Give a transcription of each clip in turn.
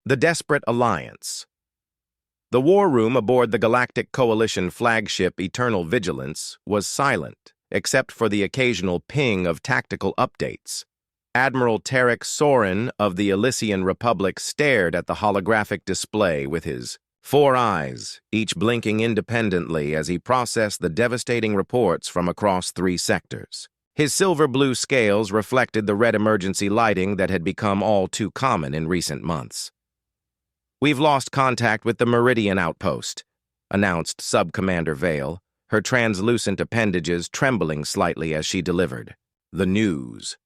The Desperate Alliance. The war room aboard the Galactic Coalition flagship Eternal Vigilance was silent, except for the occasional ping of tactical updates. Admiral Tarek Sorin of the Elysian Republic stared at the holographic display with his 4 eyes, each blinking independently as he processed the devastating reports from across 3 sectors. His silver-blue scales reflected the red emergency lighting that had become all too common in recent months. "We've lost contact with the Meridian outpost," announced Sub-Commander Vale, her translucent appendages trembling slightly as she delivered the news.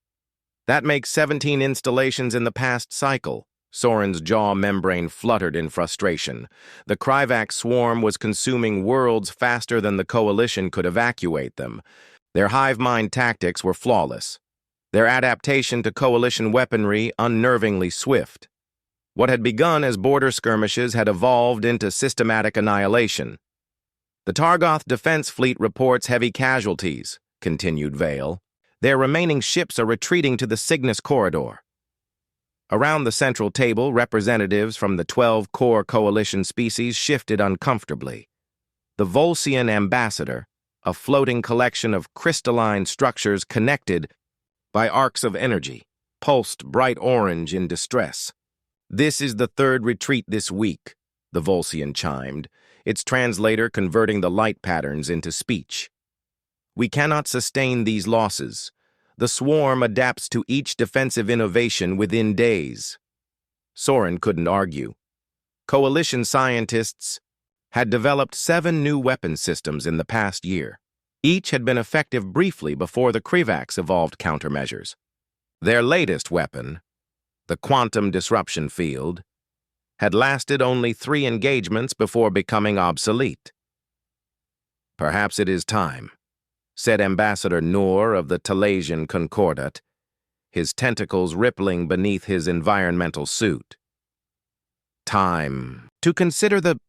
"That makes 17 installations in the past cycle." Soren's jaw membrane fluttered in frustration. The Kryvax swarm was consuming worlds faster than the Coalition could evacuate them. Their hive mind tactics were flawless. Their adaptation to Coalition weaponry unnervingly swift. What had begun as border skirmishes had evolved into systematic annihilation. "The Targoth Defense Fleet reports heavy casualties," continued Vale. "Their remaining ships are retreating to the Cygnus Corridor." Around the central table, representatives from the 12 core Coalition species shifted uncomfortably. The Volsian ambassador, a floating collection of crystalline structures connected by arcs of energy, pulsed bright orange in distress. "This is the 3rd retreat this week," the Volsian chimed, its translator converting the light patterns into speech. "We cannot sustain these losses. The swarm adapts to each defensive innovation within days." Soren couldn't argue. Coalition scientists had developed 7 new weapon systems in the past year. Each had been effective briefly before the Kryvax evolved countermeasures. Their latest weapon, the quantum disruption field, had lasted only 3 engagements before becoming obsolete. "Perhaps it is time," said Ambassador Noor of the Talasian Concordat, his tentacles rippling beneath his environmental suit. "Time to consider the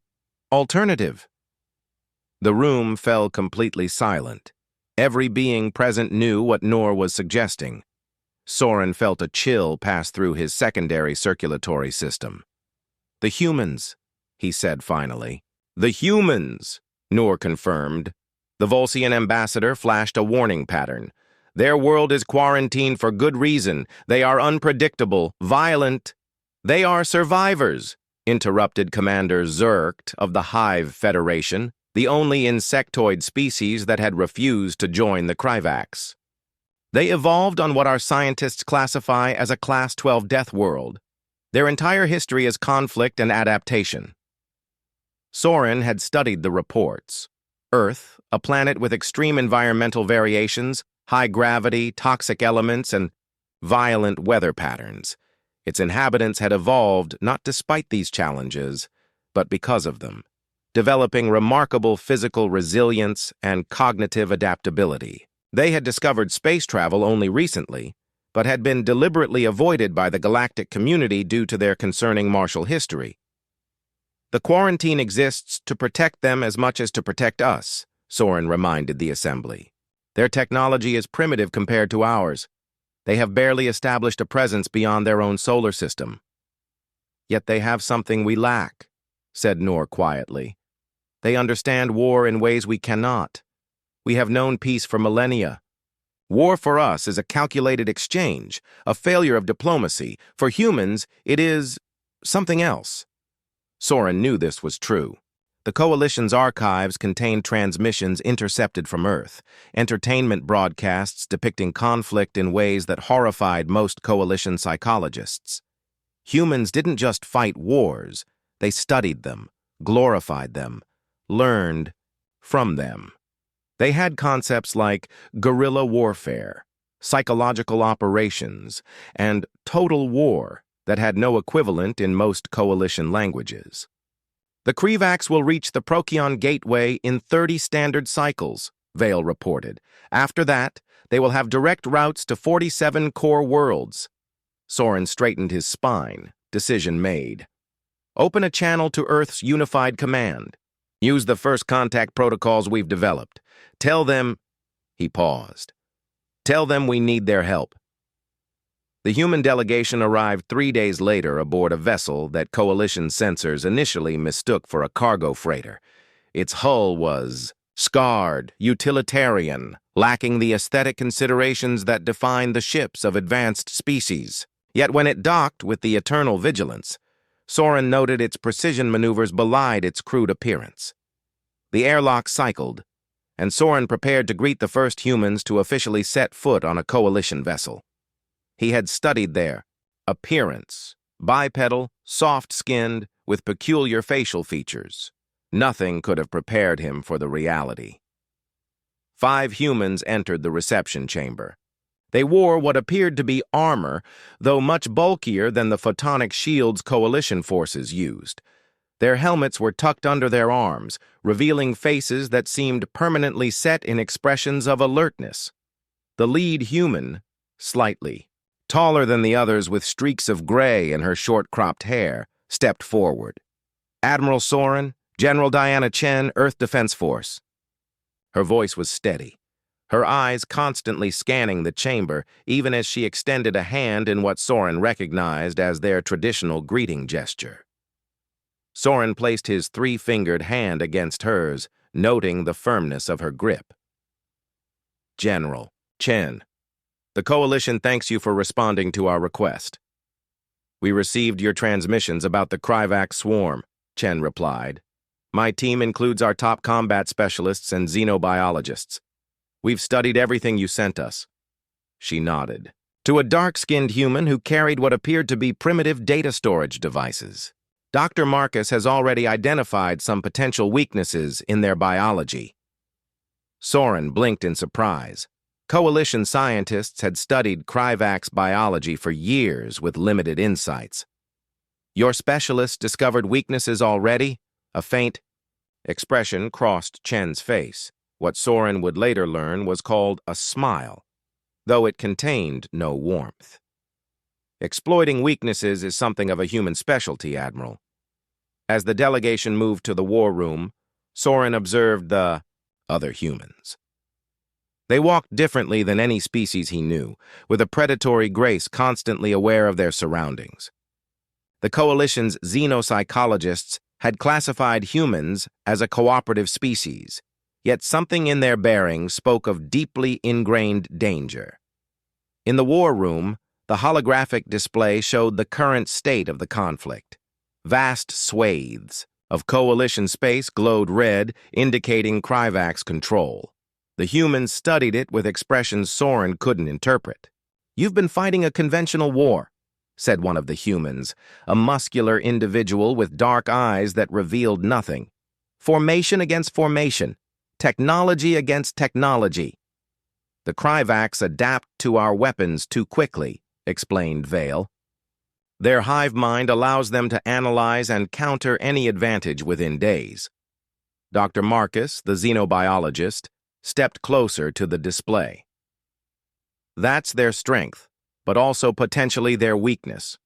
alternative." The room fell completely silent. Every being present knew what Noor was suggesting. Soren felt a chill pass through his secondary circulatory system. "The humans," he said finally. "The humans," Noor confirmed. The Volsian ambassador flashed a warning pattern. "Their world is quarantined for good reason. They are unpredictable, violent." "They are survivors," interrupted Commander Zerkt of the Hive Federation, the only insectoid species that had refused to join the Kryvax. "They evolved on what our scientists classify as a Class 12 death world. Their entire history is conflict and adaptation." Soren had studied the reports. Earth, a planet with extreme environmental variations, high gravity, toxic elements, and violent weather patterns. Its inhabitants had evolved not despite these challenges, but because of them, developing remarkable physical resilience and cognitive adaptability. They had discovered space travel only recently, but had been deliberately avoided by the galactic community due to their concerning martial history. "The quarantine exists to protect them as much as to protect us," Soren reminded the assembly. "Their technology is primitive compared to ours. They have barely established a presence beyond their own solar system." "Yet they have something we lack," said Noor quietly. "They understand war in ways we cannot. We have known peace for millennia. War for us is a calculated exchange, a failure of diplomacy. For humans, it is something else." Soren knew this was true. The Coalition's archives contained transmissions intercepted from Earth, entertainment broadcasts depicting conflict in ways that horrified most Coalition psychologists. Humans didn't just fight wars, they studied them, glorified them, learned from them. They had concepts like guerrilla warfare, psychological operations, and total war that had no equivalent in most Coalition languages. "The Kryvax will reach the Procyon Gateway in 30 standard cycles," Vale reported. "After that, they will have direct routes to 47 core worlds." Soren straightened his spine, decision made. "Open a channel to Earth's unified command. Use the first contact protocols we've developed. Tell them—" He paused. "Tell them we need their help." The human delegation arrived 3 days later aboard a vessel that Coalition sensors initially mistook for a cargo freighter. Its hull was scarred, utilitarian, lacking the aesthetic considerations that define the ships of advanced species. Yet when it docked with the Eternal Vigilance, Soren noted its precision maneuvers belied its crude appearance. The airlock cycled, and Soren prepared to greet the first humans to officially set foot on a Coalition vessel. He had studied their appearance, bipedal, soft-skinned, with peculiar facial features. Nothing could have prepared him for the reality. 5 humans entered the reception chamber. They wore what appeared to be armor, though much bulkier than the photonic shields Coalition forces used. Their helmets were tucked under their arms, revealing faces that seemed permanently set in expressions of alertness. The lead human, slightly taller than the others with streaks of gray in her short-cropped hair, stepped forward. "Admiral Soren, General Diana Chen, Earth Defense Force." Her voice was steady, her eyes constantly scanning the chamber, even as she extended a hand in what Soren recognized as their traditional greeting gesture. Soren placed his 3-fingered hand against hers, noting the firmness of her grip. "General Chen, the Coalition thanks you for responding to our request. We received your transmissions about the Kryvax swarm," Chen replied. "My team includes our top combat specialists and xenobiologists. We've studied everything you sent us." She nodded to a dark-skinned human who carried what appeared to be primitive data storage devices. "Dr. Marcus has already identified some potential weaknesses in their biology." Soren blinked in surprise. Coalition scientists had studied Kryvax biology for years with limited insights. "Your specialists discovered weaknesses already?" A faint expression crossed Chen's face. What Soren would later learn was called a smile, though it contained no warmth. "Exploiting weaknesses is something of a human specialty, Admiral." As the delegation moved to the war room, Soren observed the other humans. They walked differently than any species he knew, with a predatory grace constantly aware of their surroundings. The Coalition's xenopsychologists had classified humans as a cooperative species, yet something in their bearing spoke of deeply ingrained danger. In the war room, the holographic display showed the current state of the conflict. Vast swathes of Coalition space glowed red, indicating Kryvax control. The humans studied it with expressions Soren couldn't interpret. "You've been fighting a conventional war," said one of the humans, a muscular individual with dark eyes that revealed nothing. "Formation against formation, technology against technology." "The Kryvax adapt to our weapons too quickly," explained Vale. "Their hive mind allows them to analyze and counter any advantage within days." Dr. Marcus, the xenobiologist, stepped closer to the display. "That's their strength, but also potentially their weakness.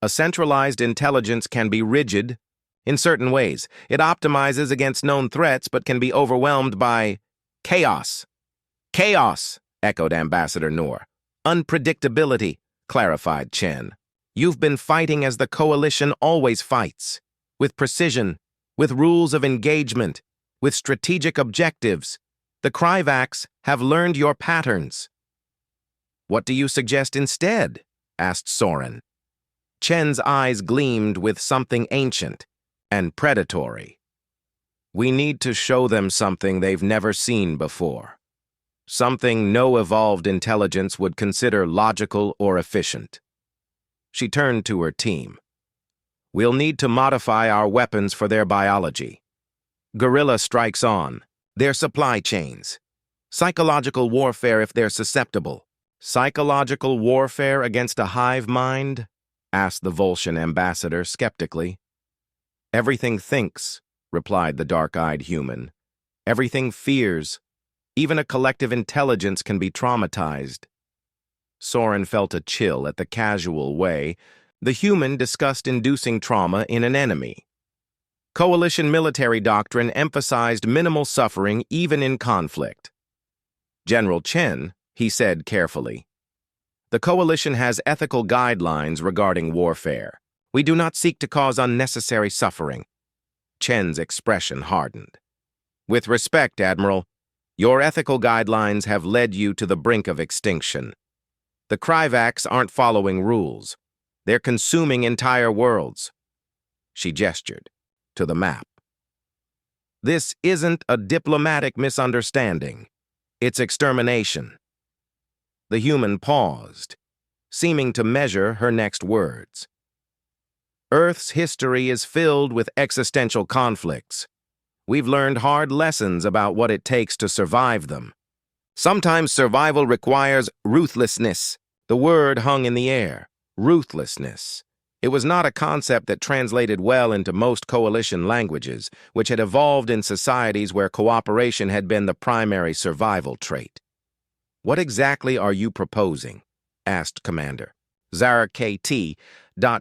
A centralized intelligence can be rigid in certain ways. It optimizes against known threats, but can be overwhelmed by chaos." "Chaos," echoed Ambassador Noor. "Unpredictability," clarified Chen. "You've been fighting as the Coalition always fights, with precision, with rules of engagement, with strategic objectives. The Kryvax have learned your patterns." "What do you suggest instead?" asked Soren. Chen's eyes gleamed with something ancient and predatory. "We need to show them something they've never seen before. Something no evolved intelligence would consider logical or efficient." She turned to her team. "We'll need to modify our weapons for their biology. Guerrilla strikes on. Their supply chains. Psychological warfare if they're susceptible." "Psychological warfare against a hive mind?" asked the Volscian ambassador skeptically. "Everything thinks," replied the dark-eyed human. "Everything fears. Even a collective intelligence can be traumatized." Soren felt a chill at the casual way the human discussed inducing trauma in an enemy. Coalition military doctrine emphasized minimal suffering even in conflict. "General Chen," he said carefully, The Coalition has ethical guidelines regarding warfare. We do not seek to cause unnecessary suffering. Chen's expression hardened. With respect, Admiral, your ethical guidelines have led you to the brink of extinction. The Kryvax aren't following rules. They're consuming entire worlds. She gestured to the map. This isn't a diplomatic misunderstanding. It's extermination. The human paused, seeming to measure her next words. Earth's history is filled with existential conflicts. We've learned hard lessons about what it takes to survive them. Sometimes survival requires ruthlessness. The word hung in the air. Ruthlessness. It was not a concept that translated well into most coalition languages, which had evolved in societies where cooperation had been the primary survival trait. What exactly are you proposing? Asked Commander. Zara KT.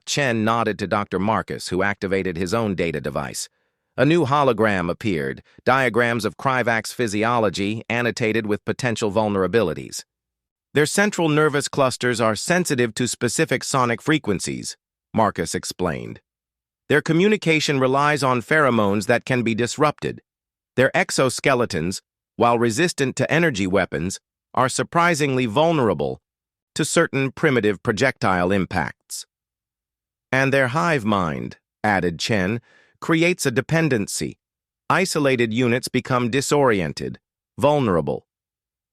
Chen nodded to Dr. Marcus, who activated his own data device. A new hologram appeared, diagrams of Kryvax physiology annotated with potential vulnerabilities. Their central nervous clusters are sensitive to specific sonic frequencies, Marcus explained. Their communication relies on pheromones that can be disrupted. Their exoskeletons, while resistant to energy weapons, are surprisingly vulnerable to certain primitive projectile impacts. And their hive mind, added Chen, creates a dependency. Isolated units become disoriented, vulnerable.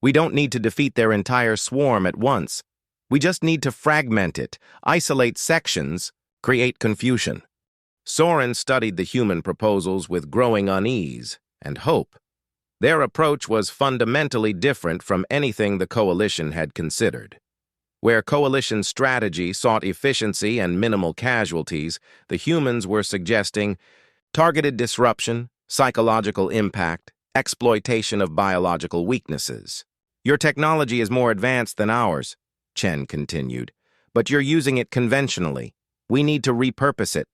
We don't need to defeat their entire swarm at once. We just need to fragment it, isolate sections, create confusion. Soren studied the human proposals with growing unease and hope. Their approach was fundamentally different from anything the Coalition had considered. Where Coalition strategy sought efficiency and minimal casualties, the humans were suggesting targeted disruption, psychological impact, exploitation of biological weaknesses. Your technology is more advanced than ours, Chen continued, but you're using it conventionally. We need to repurpose it.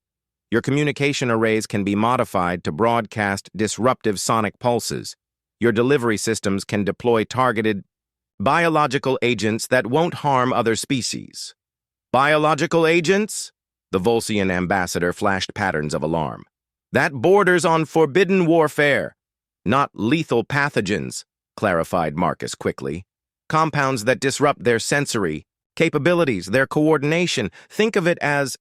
Your communication arrays can be modified to broadcast disruptive sonic pulses. Your delivery systems can deploy targeted biological agents that won't harm other species. Biological agents? The Volsian ambassador flashed patterns of alarm. That borders on forbidden warfare. Not lethal pathogens, clarified Marcus quickly. Compounds that disrupt their sensory capabilities, their coordination. Think of it as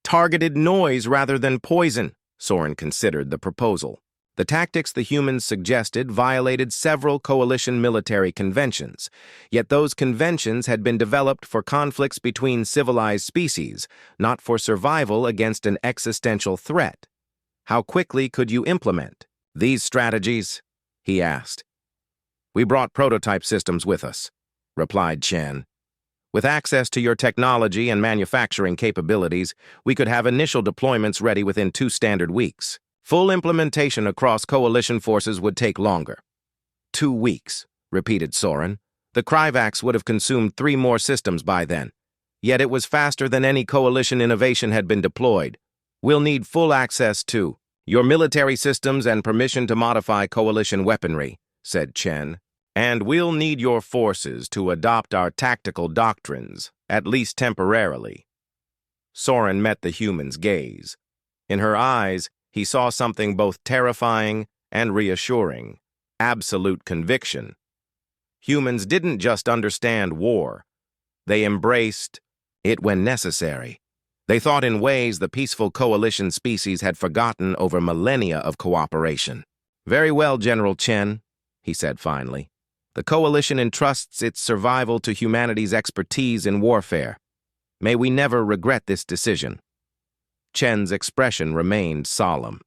targeted noise rather than poison, Soren considered the proposal. The tactics the humans suggested violated several coalition military conventions, yet those conventions had been developed for conflicts between civilized species, not for survival against an existential threat. How quickly could you implement these strategies? He asked. We brought prototype systems with us, replied Chen. With access to your technology and manufacturing capabilities, we could have initial deployments ready within 2 standard weeks. Full implementation across coalition forces would take longer. 2 weeks, repeated Soren. The Kryvax would have consumed 3 more systems by then. Yet it was faster than any coalition innovation had been deployed. We'll need full access to your military systems and permission to modify coalition weaponry, said Chen. And we'll need your forces to adopt our tactical doctrines, at least temporarily. Soren met the human's gaze. In her eyes, he saw something both terrifying and reassuring, absolute conviction. Humans didn't just understand war. They embraced it when necessary. They thought in ways the peaceful coalition species had forgotten over millennia of cooperation. Very well, General Chen, he said finally. The coalition entrusts its survival to humanity's expertise in warfare. May we never regret this decision. Chen's expression remained solemn.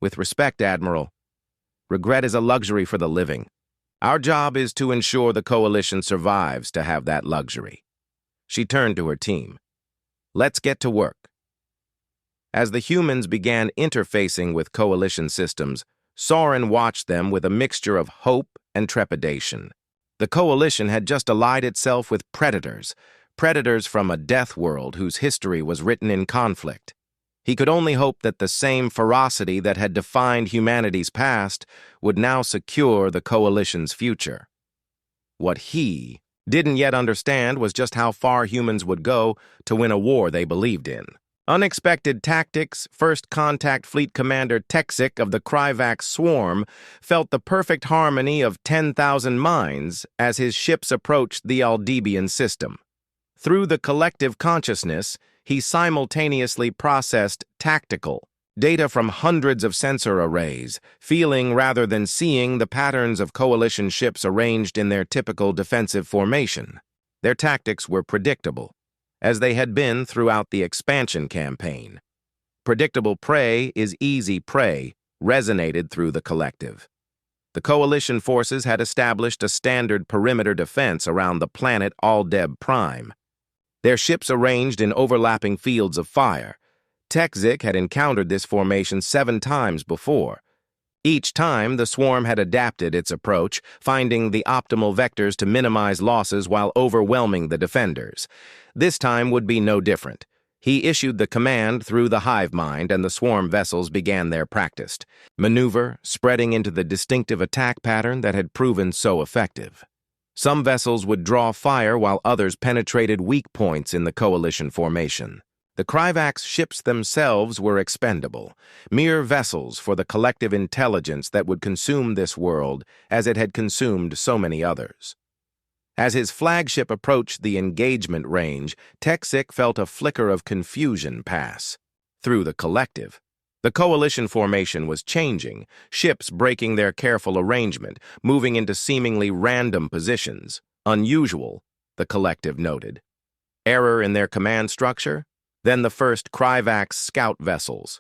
With respect, Admiral, regret is a luxury for the living. Our job is to ensure the coalition survives to have that luxury. She turned to her team. Let's get to work. As the humans began interfacing with coalition systems, Soren watched them with a mixture of hope and trepidation. The coalition had just allied itself with predators from a death world whose history was written in conflict. He could only hope that the same ferocity that had defined humanity's past would now secure the coalition's future. What he didn't yet understand was just how far humans would go to win a war they believed in. Unexpected tactics, First Contact Fleet Commander Texic of the Kryvax Swarm felt the perfect harmony of 10,000 minds as his ships approached the Aldebaran system. Through the collective consciousness, he simultaneously processed tactical data from hundreds of sensor arrays, feeling rather than seeing the patterns of coalition ships arranged in their typical defensive formation. Their tactics were predictable, as they had been throughout the expansion campaign. Predictable prey is easy prey resonated through the collective. The coalition forces had established a standard perimeter defense around the planet Aldeb Prime. Their ships arranged in overlapping fields of fire. Texic had encountered this formation 7 times before. Each time, the swarm had adapted its approach, finding the optimal vectors to minimize losses while overwhelming the defenders. This time would be no different. He issued the command through the hive mind, and the swarm vessels began their practiced maneuver, spreading into the distinctive attack pattern that had proven so effective. Some vessels would draw fire while others penetrated weak points in the coalition formation. The Kryvax ships themselves were expendable, mere vessels for the collective intelligence that would consume this world as it had consumed so many others. As his flagship approached the engagement range, Texic felt a flicker of confusion pass through the collective. The coalition formation was changing, ships breaking their careful arrangement, moving into seemingly random positions. Unusual, the collective noted. Error in their command structure? Then the first Kryvax scout vessels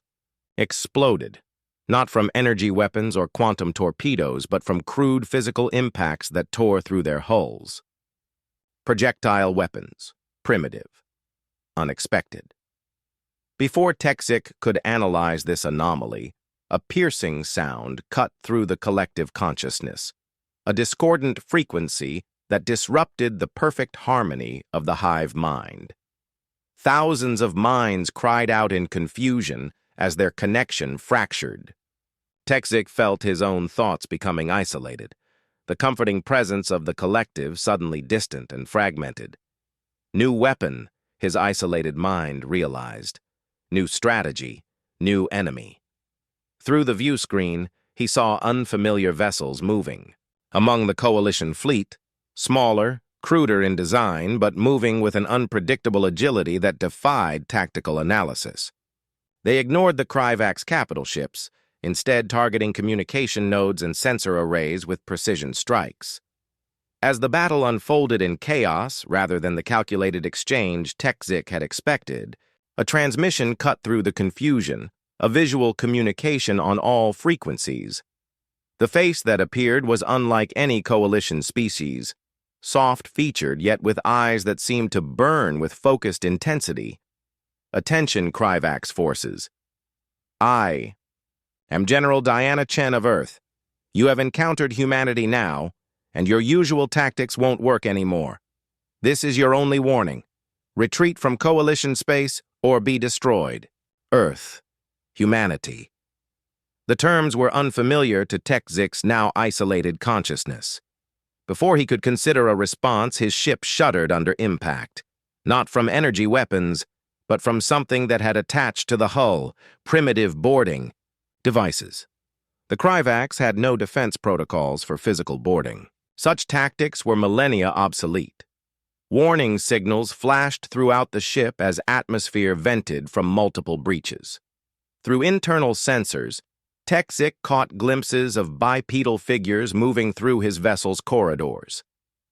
exploded, not from energy weapons or quantum torpedoes, but from crude physical impacts that tore through their hulls. Projectile weapons, primitive, unexpected. Before Texic could analyze this anomaly, a piercing sound cut through the collective consciousness, a discordant frequency that disrupted the perfect harmony of the hive mind. Thousands of minds cried out in confusion as their connection fractured. Texic felt his own thoughts becoming isolated, the comforting presence of the collective suddenly distant and fragmented. New weapon, his isolated mind realized. New strategy, new enemy. Through the view screen, he saw unfamiliar vessels moving. Among the coalition fleet, smaller, cruder in design, but moving with an unpredictable agility that defied tactical analysis. They ignored the Kryvax capital ships, instead targeting communication nodes and sensor arrays with precision strikes. As the battle unfolded in chaos rather than the calculated exchange Texic had expected, a transmission cut through the confusion, a visual communication on all frequencies. The face that appeared was unlike any coalition species, soft-featured yet with eyes that seemed to burn with focused intensity. Attention, Kryvax forces. I am General Diana Chen of Earth. You have encountered humanity now, and your usual tactics won't work anymore. This is your only warning. Retreat from coalition space or be destroyed. Earth. Humanity. The terms were unfamiliar to Texic's now isolated consciousness. Before he could consider a response, his ship shuddered under impact. Not from energy weapons, but from something that had attached to the hull, primitive boarding devices. The Kryvax had no defense protocols for physical boarding. Such tactics were millennia obsolete. Warning signals flashed throughout the ship as atmosphere vented from multiple breaches. Through internal sensors, Texic caught glimpses of bipedal figures moving through his vessel's corridors.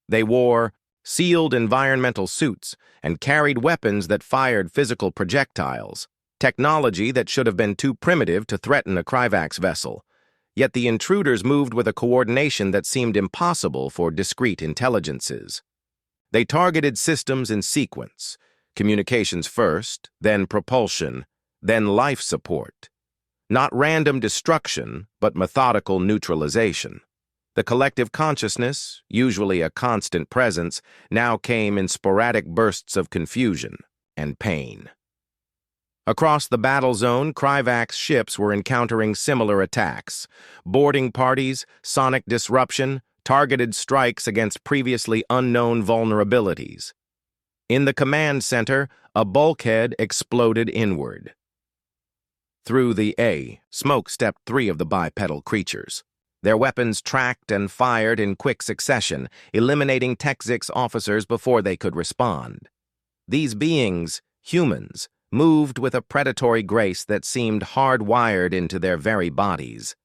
They wore sealed environmental suits and carried weapons that fired physical projectiles, technology that should have been too primitive to threaten a Kryvax vessel. Yet the intruders moved with a coordination that seemed impossible for discrete intelligences. They targeted systems in sequence, communications first, then propulsion, then life support. Not random destruction, but methodical neutralization. The collective consciousness, usually a constant presence, now came in sporadic bursts of confusion and pain. Across the battle zone, Kryvax ships were encountering similar attacks. Boarding parties, sonic disruption, targeted strikes against previously unknown vulnerabilities. In the command center, a bulkhead exploded inward. Through the smoke stepped 3 of the bipedal creatures. Their weapons tracked and fired in quick succession, eliminating Techzic's officers before they could respond. These beings, humans, moved with a predatory grace that seemed hardwired into their very bodies.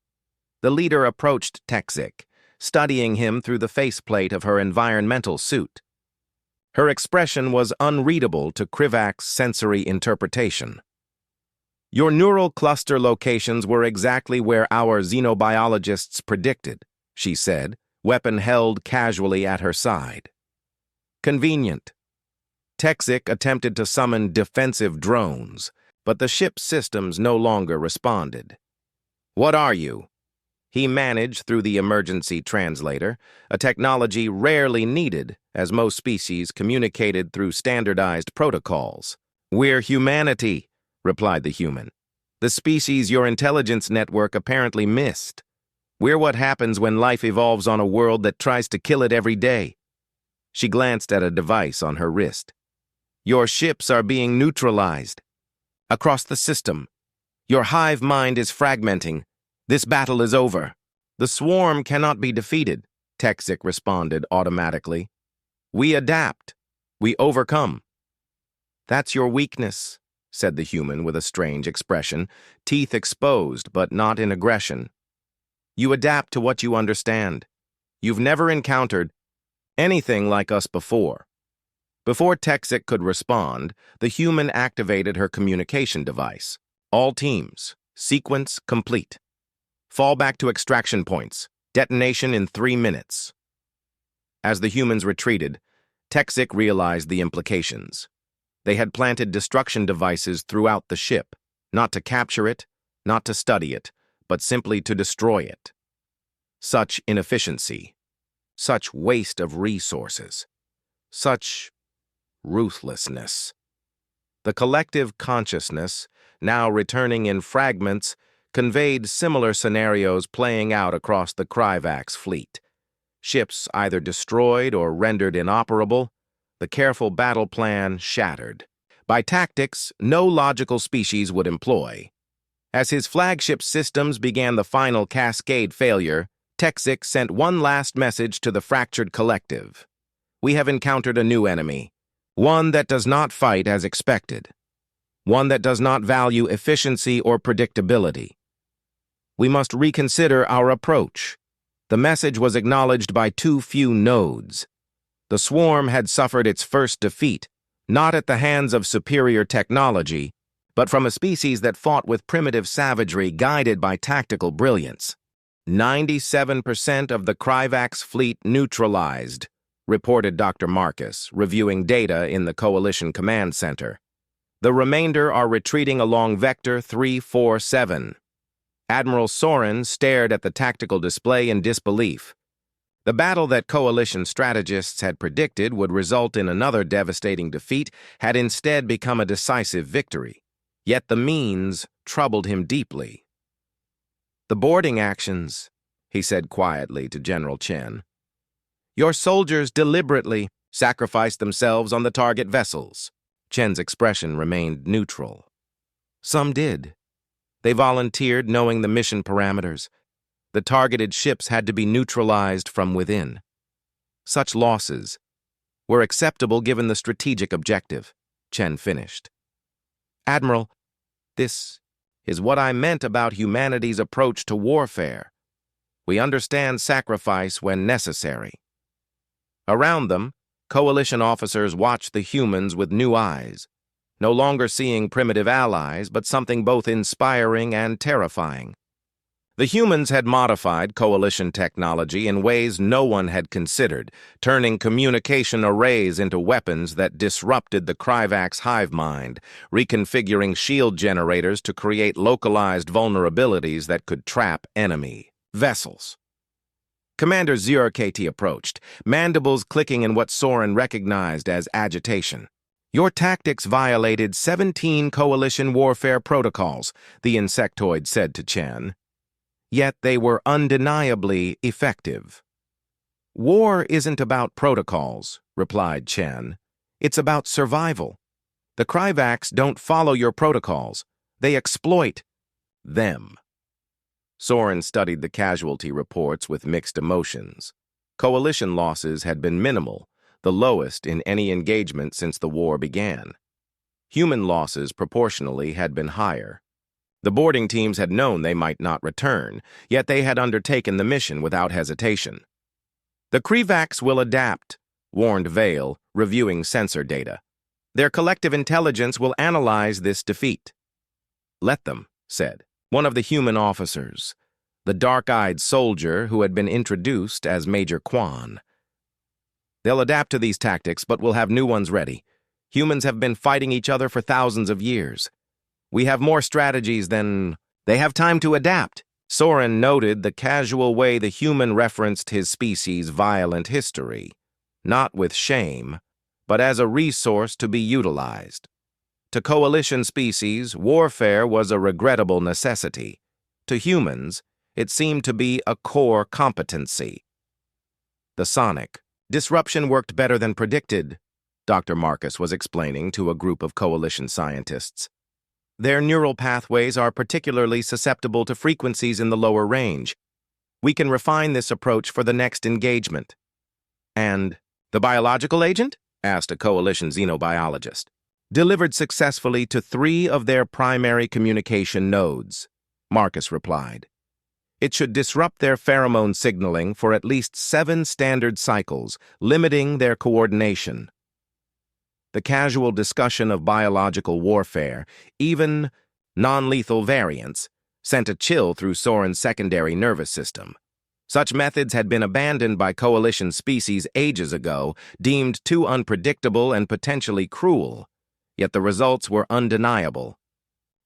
The leader approached Techzic, studying him through the faceplate of her environmental suit. Her expression was unreadable to Krivak's sensory interpretation. "Your neural cluster locations were exactly where our xenobiologists predicted," she said, weapon held casually at her side. "Convenient." Techzic attempted to summon defensive drones, but the ship's systems no longer responded. "What are you?" He managed through the emergency translator, a technology rarely needed as most species communicated through standardized protocols. "We're humanity," replied the human. "The species your intelligence network apparently missed. We're what happens when life evolves on a world that tries to kill it every day." She glanced at a device on her wrist. "Your ships are being neutralized. Across the system. Your hive mind is fragmenting. This battle is over." "The swarm cannot be defeated," Techzic responded automatically. "We adapt. We overcome." "That's your weakness," said the human with a strange expression, teeth exposed but not in aggression. "You adapt to what you understand. You've never encountered anything like us before." Before Techzic could respond, the human activated her communication device. "All teams, sequence complete. Fall back to extraction points. Detonation in 3 minutes." As the humans retreated, Techzic realized the implications. They had planted destruction devices throughout the ship, not to capture it, not to study it, but simply to destroy it. Such inefficiency, such waste of resources, such ruthlessness. The collective consciousness, now returning in fragments, conveyed similar scenarios playing out across the Krivak's fleet. Ships either destroyed or rendered inoperable, the careful battle plan shattered. By tactics no logical species would employ. As his flagship systems began the final cascade failure, Techzic sent one last message to the fractured collective. "We have encountered a new enemy. One that does not fight as expected. One that does not value efficiency or predictability. We must reconsider our approach." The message was acknowledged by too few nodes. The swarm had suffered its first defeat, not at the hands of superior technology, but from a species that fought with primitive savagery guided by tactical brilliance. 97% of the Krivak's fleet neutralized, reported Dr. Marcus, reviewing data in the Coalition Command Center. The remainder are retreating along Vector 347. Admiral Soren stared at the tactical display in disbelief. The battle that Coalition strategists had predicted would result in another devastating defeat had instead become a decisive victory. Yet the means troubled him deeply. "The boarding actions," he said quietly to General Chen. "Your soldiers deliberately sacrificed themselves on the target vessels." Chen's expression remained neutral. "Some did. They volunteered knowing the mission parameters. The targeted ships had to be neutralized from within. Such losses were acceptable given the strategic objective," Chen finished. "Admiral, this is what I meant about humanity's approach to warfare. We understand sacrifice when necessary." Around them, Coalition officers watched the humans with new eyes, no longer seeing primitive allies, but something both inspiring and terrifying. The humans had modified Coalition technology in ways no one had considered, turning communication arrays into weapons that disrupted the Krivak's hive mind, reconfiguring shield generators to create localized vulnerabilities that could trap enemy vessels. Commander 0KT approached, mandibles clicking in what Soren recognized as agitation. "Your tactics violated 17 Coalition warfare protocols," the insectoid said to Chen. "Yet they were undeniably effective." War isn't about protocols, replied Chen. It's about survival. The Kryvax don't follow your protocols. They exploit them. Soren studied the casualty reports with mixed emotions. Coalition losses had been minimal, the lowest in any engagement since the war began. Human losses proportionally had been higher. The boarding teams had known they might not return, yet they had undertaken the mission without hesitation. The Kryvax will adapt, warned Vale, reviewing sensor data. Their collective intelligence will analyze this defeat. Let them, said one of the human officers, the dark-eyed soldier who had been introduced as Major Quan. They'll adapt to these tactics, but we'll have new ones ready. Humans have been fighting each other for thousands of years. We have more strategies than they have time to adapt. Soren noted the casual way the human referenced his species' violent history, not with shame, but as a resource to be utilized. To coalition species, warfare was a regrettable necessity. To humans, it seemed to be a core competency. The sonic disruption worked better than predicted, Dr. Marcus was explaining to a group of coalition scientists. Their neural pathways are particularly susceptible to frequencies in the lower range. We can refine this approach for the next engagement. And the biological agent? Asked a coalition xenobiologist. Delivered successfully to 3 of their primary communication nodes, Marcus replied. It should disrupt their pheromone signaling for at least 7 standard cycles, limiting their coordination. The casual discussion of biological warfare, even non-lethal variants, sent a chill through Soren's secondary nervous system. Such methods had been abandoned by coalition species ages ago, deemed too unpredictable and potentially cruel, yet the results were undeniable.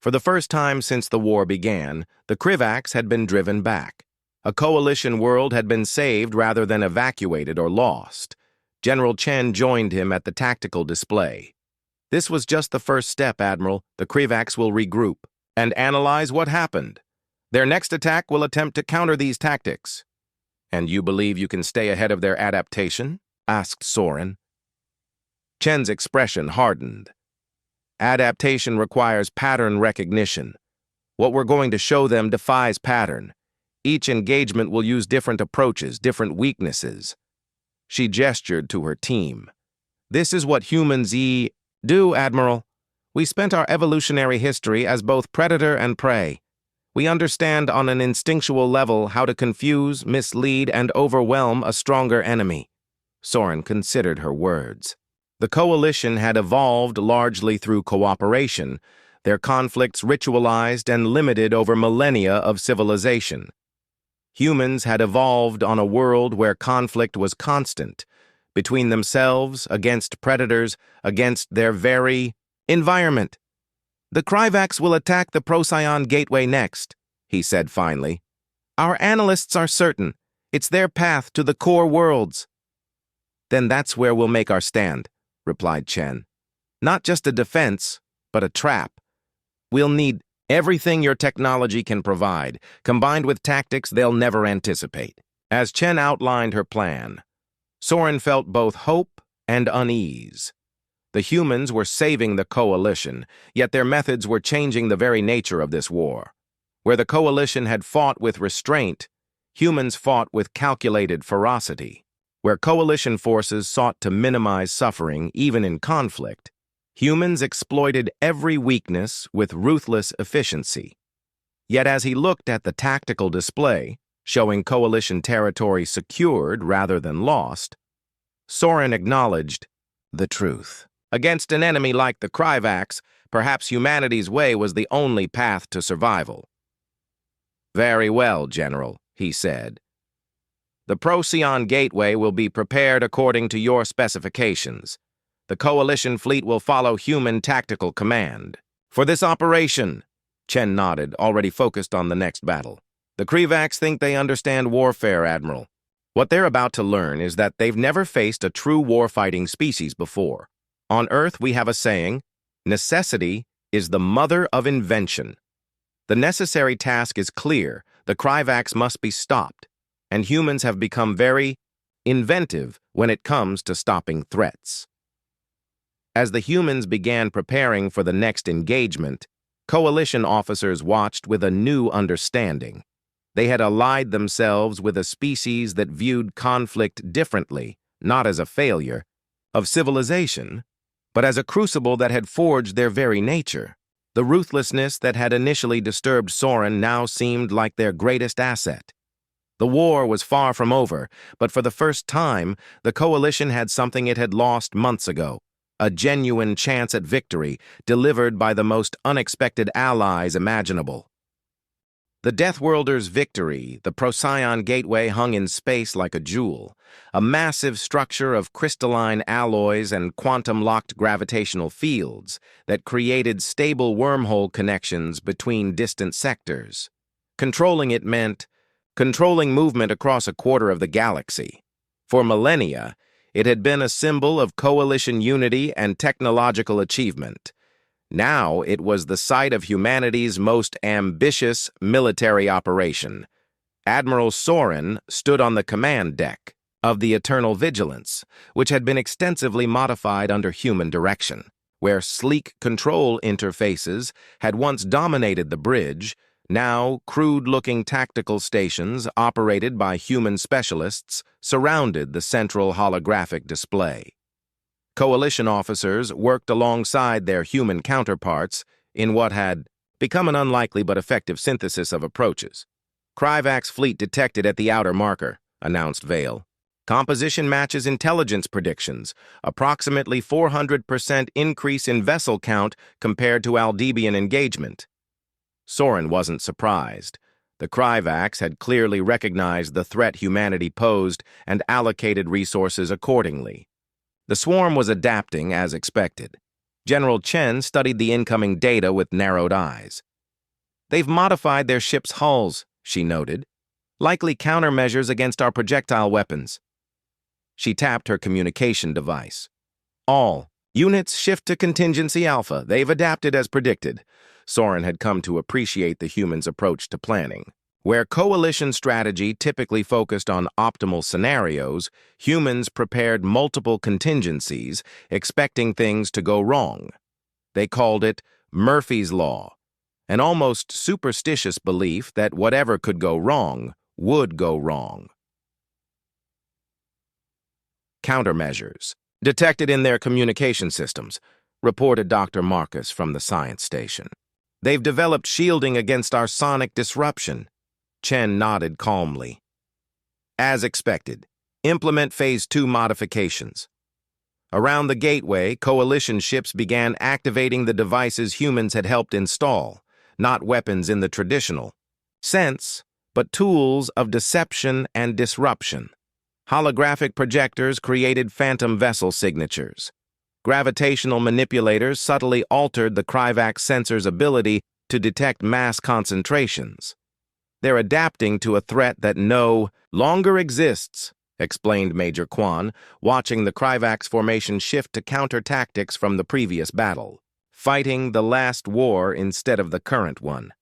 For the first time since the war began, the Kryvax had been driven back. A coalition world had been saved rather than evacuated or lost. General Chen joined him at the tactical display. This was just the first step, Admiral. The Kryvax will regroup and analyze what happened. Their next attack will attempt to counter these tactics. And you believe you can stay ahead of their adaptation? Asked Soren. Chen's expression hardened. Adaptation requires pattern recognition. What we're going to show them defies pattern. Each engagement will use different approaches, different weaknesses. She gestured to her team. This is what humans do, Admiral. We spent our evolutionary history as both predator and prey. We understand on an instinctual level how to confuse, mislead, and overwhelm a stronger enemy. Soren considered her words. The coalition had evolved largely through cooperation, their conflicts ritualized and limited over millennia of civilization. Humans had evolved on a world where conflict was constant, between themselves, against predators, against their very environment. The Kryvax will attack the Procyon Gateway next, he said finally. Our analysts are certain. It's their path to the core worlds. Then that's where we'll make our stand, replied Chen. Not just a defense, but a trap. We'll need everything your technology can provide, combined with tactics they'll never anticipate. As Chen outlined her plan, Soren felt both hope and unease. The humans were saving the coalition, yet their methods were changing the very nature of this war. Where the coalition had fought with restraint, humans fought with calculated ferocity. Where coalition forces sought to minimize suffering, even in conflict, humans exploited every weakness with ruthless efficiency. Yet as he looked at the tactical display, showing coalition territory secured rather than lost, Soren acknowledged the truth. Against an enemy like the Kryvax, perhaps humanity's way was the only path to survival. Very well, General, he said. The Procyon Gateway will be prepared according to your specifications. The coalition fleet will follow human tactical command. For this operation, Chen nodded, already focused on the next battle. The Kryvax think they understand warfare, Admiral. What they're about to learn is that they've never faced a true warfighting species before. On Earth, we have a saying, necessity is the mother of invention. The necessary task is clear. The Kryvax must be stopped, and humans have become very inventive when it comes to stopping threats. As the humans began preparing for the next engagement, Coalition officers watched with a new understanding. They had allied themselves with a species that viewed conflict differently, not as a failure of civilization, but as a crucible that had forged their very nature. The ruthlessness that had initially disturbed Soren now seemed like their greatest asset. The war was far from over, but for the first time, the Coalition had something it had lost months ago, a genuine chance at victory delivered by the most unexpected allies imaginable. The Deathworlders' victory, the Procyon Gateway hung in space like a jewel, a massive structure of crystalline alloys and quantum-locked gravitational fields that created stable wormhole connections between distant sectors. Controlling it meant controlling movement across a quarter of the galaxy. For millennia, it had been a symbol of coalition unity and technological achievement. Now it was the site of humanity's most ambitious military operation. Admiral Soren stood on the command deck of the Eternal Vigilance, which had been extensively modified under human direction. Where sleek control interfaces had once dominated the bridge, now crude-looking tactical stations operated by human specialists surrounded the central holographic display. Coalition officers worked alongside their human counterparts in what had become an unlikely but effective synthesis of approaches. Kryvak's fleet detected at the outer marker, announced Vale. Composition matches intelligence predictions, approximately 400% increase in vessel count compared to Aldebaran engagement. Soren wasn't surprised. The Kryvaks had clearly recognized the threat humanity posed and allocated resources accordingly. The swarm was adapting as expected. General Chen studied the incoming data with narrowed eyes. "They've modified their ship's hulls," she noted. "Likely countermeasures against our projectile weapons." She tapped her communication device. "All units shift to contingency alpha. They've adapted as predicted." Soren had come to appreciate the humans' approach to planning. Where coalition strategy typically focused on optimal scenarios, humans prepared multiple contingencies, expecting things to go wrong. They called it Murphy's Law, an almost superstitious belief that whatever could go wrong would go wrong. Countermeasures detected in their communication systems, reported Dr. Marcus from the science station. "They've developed shielding against our sonic disruption." Chen nodded calmly. "As expected, implement Phase 2 modifications." Around the gateway, coalition ships began activating the devices humans had helped install, not weapons in the traditional sense, but tools of deception and disruption. Holographic projectors created phantom vessel signatures. Gravitational manipulators subtly altered the Kryvak sensor's ability to detect mass concentrations. "They're adapting to a threat that no longer exists," explained Major Quan, watching the Kryvak's formation shift to counter tactics from the previous battle, fighting the last war instead of the current one.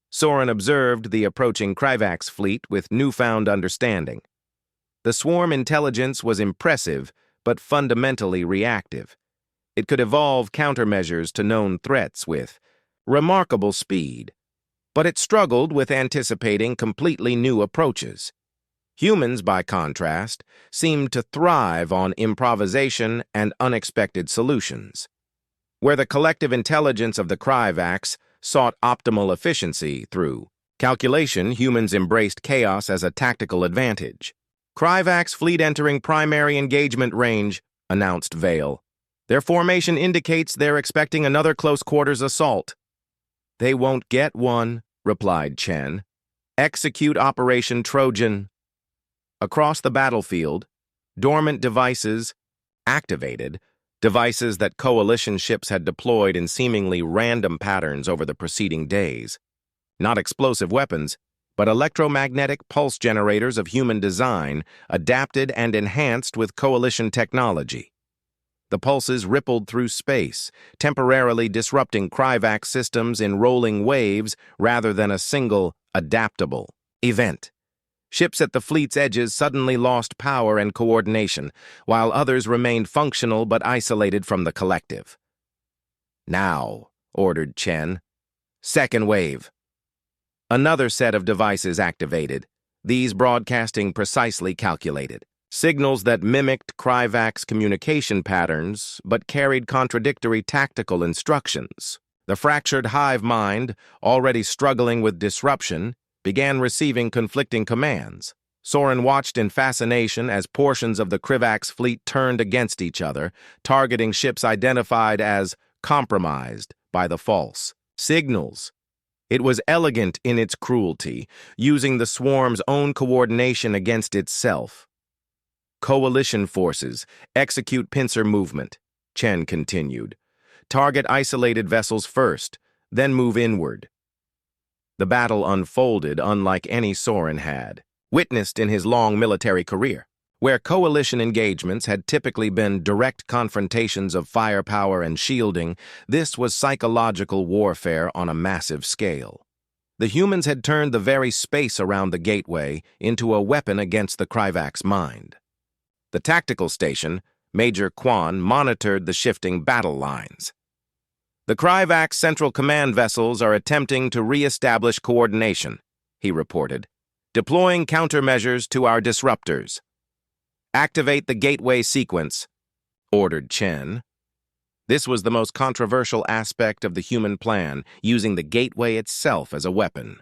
Soren observed the approaching Kryvak's fleet with newfound understanding. The swarm intelligence was impressive, but fundamentally reactive. It could evolve countermeasures to known threats with remarkable speed, but it struggled with anticipating completely new approaches. Humans, by contrast, seemed to thrive on improvisation and unexpected solutions. Where the collective intelligence of the Kryvaks sought optimal efficiency through calculation, humans embraced chaos as a tactical advantage. "Kryvak's fleet entering primary engagement range," announced Vale. "Their formation indicates they're expecting another close-quarters assault." "They won't get one," replied Chen. "Execute Operation Trojan." Across the battlefield, dormant devices activated, devices that coalition ships had deployed in seemingly random patterns over the preceding days. Not explosive weapons, but electromagnetic pulse generators of human design, adapted and enhanced with coalition technology. The pulses rippled through space, temporarily disrupting Kryvak systems in rolling waves rather than a single, adaptable event. Ships at the fleet's edges suddenly lost power and coordination, while others remained functional but isolated from the collective. "Now," ordered Chen. "Second wave." Another set of devices activated, these broadcasting precisely calculated signals that mimicked Kryvak's communication patterns but carried contradictory tactical instructions. The fractured hive mind, already struggling with disruption, began receiving conflicting commands. Soren watched in fascination as portions of the Kryvak's fleet turned against each other, targeting ships identified as compromised by the false signals. It was elegant in its cruelty, using the swarm's own coordination against itself. "Coalition forces, execute pincer movement," Chen continued. "Target isolated vessels first, then move inward." The battle unfolded unlike any Soren had witnessed in his long military career. Where coalition engagements had typically been direct confrontations of firepower and shielding, this was psychological warfare on a massive scale. The humans had turned the very space around the gateway into a weapon against the Kryvak's mind. The tactical station, Major Quan, monitored the shifting battle lines. "The Kryvak's Central Command vessels are attempting to re-establish coordination," he reported, "deploying countermeasures to our disruptors." "Activate the gateway sequence," ordered Chen. This was the most controversial aspect of the human plan, using the gateway itself as a weapon.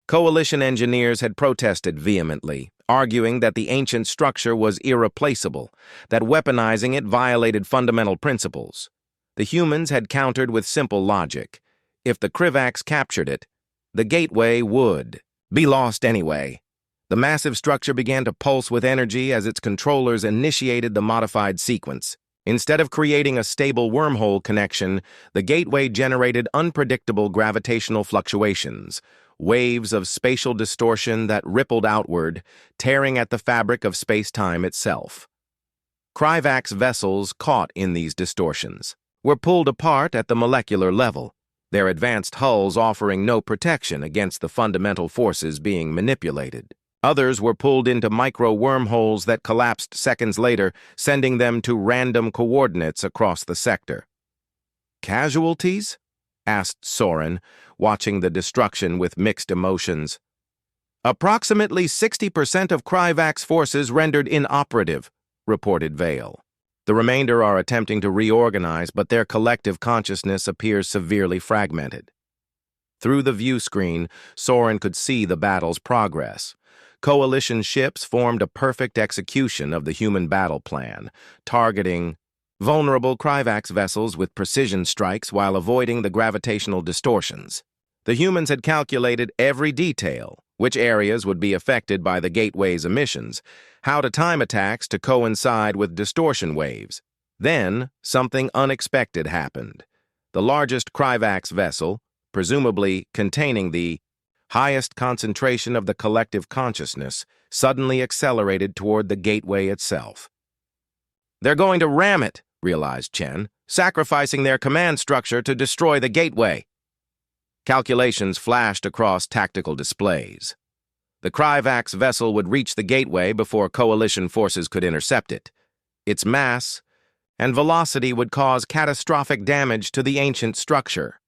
Coalition engineers had protested vehemently, arguing that the ancient structure was irreplaceable, that weaponizing it violated fundamental principles. The humans had countered with simple logic. If the Kryvaks captured it, the gateway would be lost anyway. The massive structure began to pulse with energy as its controllers initiated the modified sequence. Instead of creating a stable wormhole connection, the gateway generated unpredictable gravitational fluctuations, waves of spatial distortion that rippled outward, tearing at the fabric of space-time itself. Kryvak's vessels, caught in these distortions, were pulled apart at the molecular level, their advanced hulls offering no protection against the fundamental forces being manipulated. Others were pulled into micro-wormholes that collapsed seconds later, sending them to random coordinates across the sector. "Casualties?" asked Soren, watching the destruction with mixed emotions. "Approximately 60% of Kryvak's forces rendered inoperative," reported Vale. "The remainder are attempting to reorganize, but their collective consciousness appears severely fragmented." Through the view screen, Soren could see the battle's progress. Coalition ships formed a perfect execution of the human battle plan, targeting vulnerable Kryvak's vessels with precision strikes while avoiding the gravitational distortions. The humans had calculated every detail, which areas would be affected by the gateway's emissions, how to time attacks to coincide with distortion waves. Then, something unexpected happened. The largest Kryvak's vessel, presumably containing the highest concentration of the collective consciousness, suddenly accelerated toward the gateway itself. "They're going to ram it," realized Chen, "sacrificing their command structure to destroy the gateway." Calculations flashed across tactical displays. The Kryvak's vessel would reach the gateway before coalition forces could intercept it. Its mass and velocity would cause catastrophic damage to the ancient structure.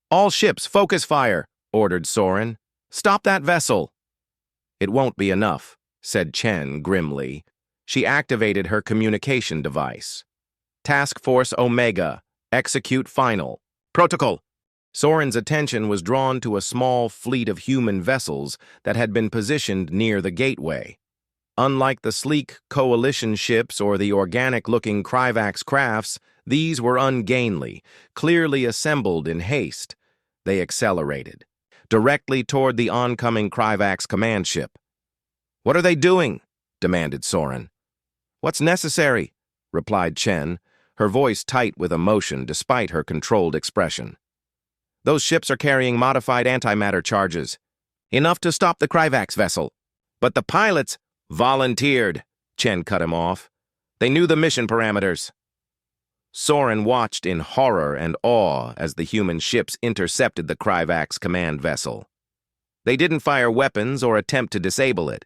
"All ships, focus fire," ordered Soren. "Stop that vessel." "It won't be enough," said Chen grimly. She activated her communication device. "Task Force Omega, execute final. Protocol." Soren's attention was drawn to a small fleet of human vessels that had been positioned near the gateway. Unlike the sleek coalition ships or the organic-looking Kryvak's crafts, these were ungainly, clearly assembled in haste. They accelerated directly toward the oncoming Kryvak's command ship. "What are they doing?" demanded Soren. "What's necessary?" replied Chen, her voice tight with emotion despite her controlled expression. "Those ships are carrying modified antimatter charges. Enough to stop the Kryvak's vessel. But the pilots volunteered," Chen cut him off. "They knew the mission parameters." Soren watched in horror and awe as the human ships intercepted the Kryvak's command vessel. They didn't fire weapons or attempt to disable it.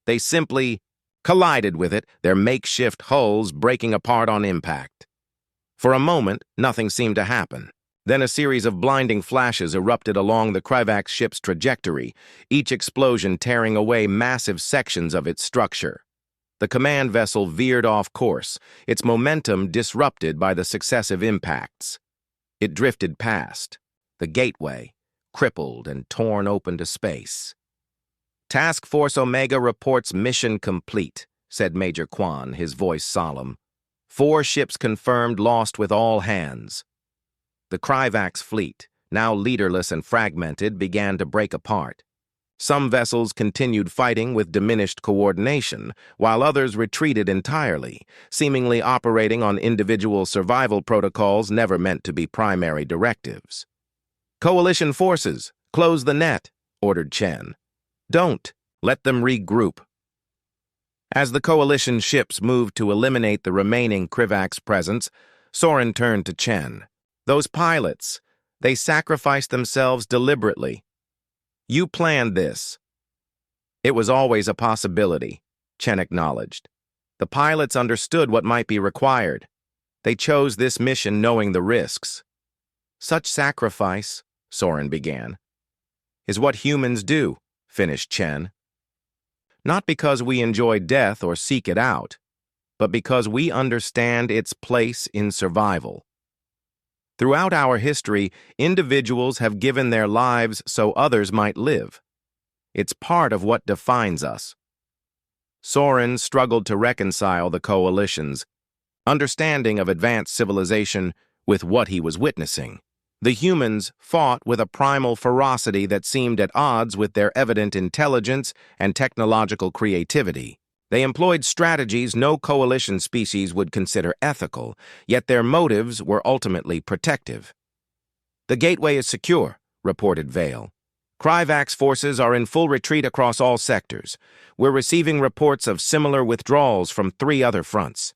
They simply collided with it, their makeshift hulls breaking apart on impact. For a moment, nothing seemed to happen. Then a series of blinding flashes erupted along the Kryvax ship's trajectory, each explosion tearing away massive sections of its structure. The command vessel veered off course, its momentum disrupted by the successive impacts. It drifted past the gateway, crippled and torn open to space. "Task Force Omega reports mission complete," said Major Kwan, his voice solemn. "4 ships confirmed lost with all hands." The Kryvax fleet, now leaderless and fragmented, began to break apart. Some vessels continued fighting with diminished coordination, while others retreated entirely, seemingly operating on individual survival protocols never meant to be primary directives. "Coalition forces, close the net," ordered Chen. "Don't. Let them regroup." As the coalition ships moved to eliminate the remaining Kryvax presence, Soren turned to Chen. "Those pilots, they sacrificed themselves deliberately. You planned this." "It was always a possibility," Chen acknowledged. "The pilots understood what might be required. They chose this mission knowing the risks." "Such sacrifice," Soren began, "is what humans do," finished Chen. "Not because we enjoy death or seek it out, but because we understand its place in survival. Throughout our history, individuals have given their lives so others might live. It's part of what defines us." Soren struggled to reconcile the coalition's understanding of advanced civilization with what he was witnessing. The humans fought with a primal ferocity that seemed at odds with their evident intelligence and technological creativity. They employed strategies no coalition species would consider ethical, yet their motives were ultimately protective. "The gateway is secure," reported Vale. "Kryvax forces are in full retreat across all sectors. We're receiving reports of similar withdrawals from 3 other fronts."